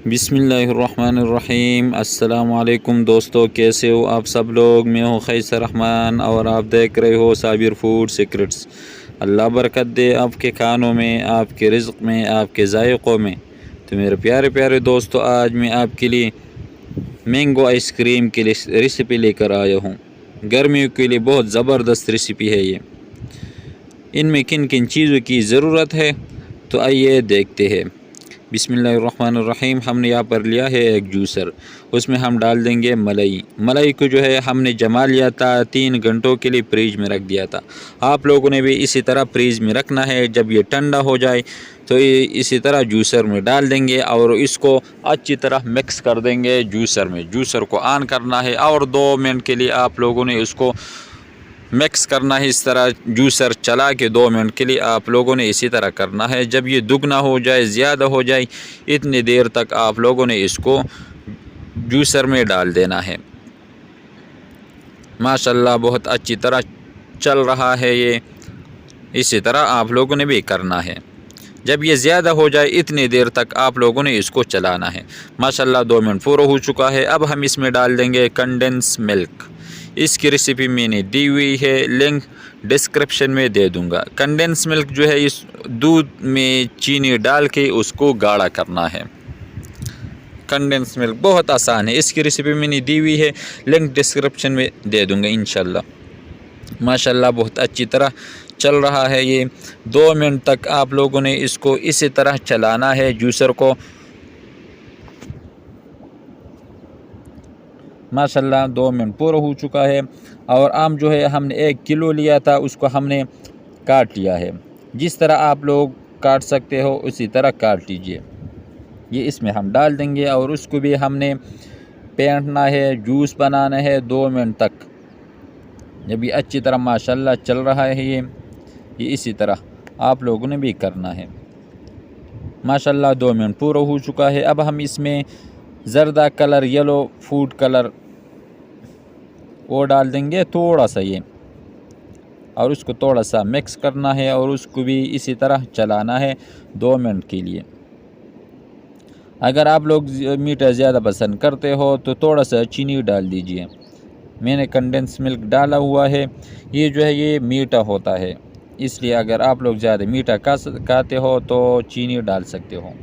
बिस्मिल्लाहिर्रहमानिर्रहीम। अस्सलामु अलैकुम दोस्तों, कैसे हो आप सब लोग। मैं हूँ खैसर रहमान और आप देख रहे हो साबिर फूड सीक्रेट्स। अल्लाह बरकत दे आपके खानों में, आपके रिज़्क़ में, आपके ज़ायक़ों में। तो मेरे प्यारे प्यारे दोस्तों, आज मैं आपके लिए मैंगो आइसक्रीम की रेसिपी लेकर आया हूँ। गर्मियों के लिए बहुत ज़बरदस्त रेसिपी है ये। इनमें किन किन चीज़ों की ज़रूरत है तो आइए देखते हैं। बिस्मिल्लाहिर्रहमानिर्रहीम। हमने यहाँ पर लिया है एक जूसर, उसमें हम डाल देंगे मलाई को जो है हमने जमा लिया था, 3 घंटों के लिए फ्रीज में रख दिया था। आप लोगों ने भी इसी तरह फ्रीज में रखना है। जब ये ठंडा हो जाए तो ये इसी तरह जूसर में डाल देंगे और इसको अच्छी तरह मिक्स कर देंगे जूसर में। जूसर को ऑन करना है और 2 मिनट के लिए आप लोगों ने इसको मिक्स करना है। इस तरह जूसर चला के 2 मिनट के लिए आप लोगों ने इसी तरह करना है। जब ये दुगना हो जाए, ज़्यादा हो जाए, इतनी देर तक आप लोगों ने इसको जूसर में डाल देना है। माशाल्लाह बहुत अच्छी तरह चल रहा है ये। इसी तरह आप लोगों ने भी करना है। जब ये ज़्यादा हो जाए इतनी देर तक आप लोगों ने इसको चलाना है। माशाल्लाह 2 मिनट पूरा हो चुका है। अब हम इसमें डाल देंगे कंडेंस मिल्क। इसकी रेसिपी मैंने दी हुई है, लिंक डिस्क्रिप्शन में दे दूंगा। कंडेंस मिल्क जो है इस दूध में चीनी डाल के उसको गाढ़ा करना है। कंडेंस मिल्क बहुत आसान है, इसकी रेसिपी मैंने दी हुई है, लिंक डिस्क्रिप्शन में दे दूंगा इंशाल्लाह। माशाल्लाह बहुत अच्छी तरह चल रहा है ये। 2 मिनट तक आप लोगों ने इसको इसी तरह चलाना है जूसर को। माशाल्लाह 2 मिनट पूरा हो चुका है। और आम जो है हमने 1 किलो लिया था, उसको हमने काट लिया है। जिस तरह आप लोग काट सकते हो उसी तरह काट लीजिए। ये इसमें हम डाल देंगे और उसको भी हमने फेंटना है, जूस बनाना है 2 मिनट तक। जब ये अच्छी तरह माशाल्लाह चल रहा है ये इसी तरह आप लोगों ने भी करना है। माशाल्लाह 2 मिनट पूरा हो चुका है। अब हम इसमें ज़र्दा कलर, येलो फूड कलर वो डाल देंगे थोड़ा सा ये, और उसको थोड़ा सा मिक्स करना है और उसको भी इसी तरह चलाना है 2 मिनट के लिए। अगर आप लोग मीठा ज़्यादा पसंद करते हो तो थोड़ा सा चीनी डाल दीजिए। मैंने कंडेंस मिल्क डाला हुआ है। ये जो है ये मीठा होता है, इसलिए अगर आप लोग ज़्यादा मीठा खाते हो तो चीनी डाल सकते हो।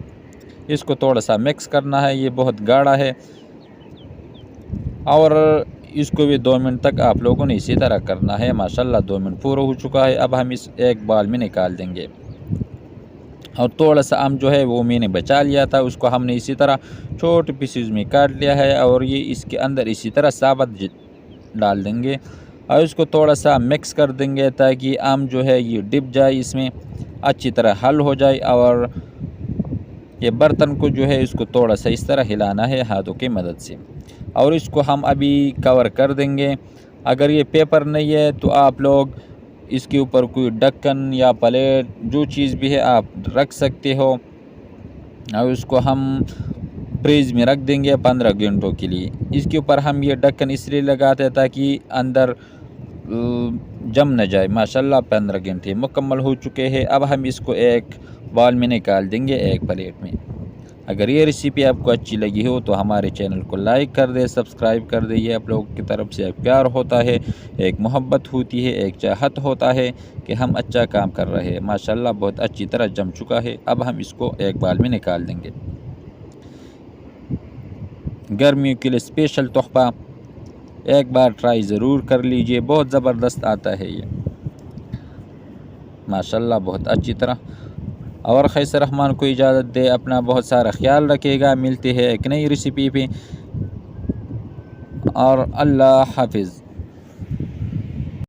इसको थोड़ा सा मिक्स करना है, ये बहुत गाढ़ा है। और इसको भी 2 मिनट तक आप लोगों ने इसी तरह करना है। माशाल्लाह 2 मिनट पूरा हो चुका है। अब हम इस एक बाल में निकाल देंगे। और थोड़ा सा आम जो है वो मैंने बचा लिया था, उसको हमने इसी तरह छोटे पीसेस में काट लिया है और ये इसके अंदर इसी तरह साबुत डाल देंगे और इसको थोड़ा सा मिक्स कर देंगे ताकि आम जो है ये डिप जाए, इसमें अच्छी तरह हल हो जाए। और ये बर्तन को जो है इसको थोड़ा सा इस तरह हिलाना है हाथों की मदद से और इसको हम अभी कवर कर देंगे। अगर ये पेपर नहीं है तो आप लोग इसके ऊपर कोई ढक्कन या प्लेट जो चीज़ भी है आप रख सकते हो और उसको हम फ्रीज में रख देंगे 15 घंटों के लिए। इसके ऊपर हम ये ढक्कन इसलिए लगाते हैं ताकि अंदर जम न जाए। माशाल्लाह 15 घंटे मुकम्मल हो चुके हैं। अब हम इसको एक बाउल में निकाल देंगे, एक प्लेट में। अगर ये रेसिपी आपको अच्छी लगी हो तो हमारे चैनल को लाइक कर दे, सब्सक्राइब कर दे। ये आप लोगों की तरफ से एक प्यार होता है, एक मोहब्बत होती है, एक चाहत होता है कि हम अच्छा काम कर रहे हैं। माशाल्लाह बहुत अच्छी तरह जम चुका है। अब हम इसको एक बाउल में निकाल देंगे। गर्मियों के लिए स्पेशल तोहफ़ा, एक बार ट्राई ज़रूर कर लीजिए, बहुत ज़बरदस्त आता है ये माशाल्लाह बहुत अच्छी तरह। और खैसर रहमान को इजाज़त दे, अपना बहुत सारा ख्याल रखिएगा। मिलते हैं एक नई रेसिपी पे और अल्लाह हाफिज़।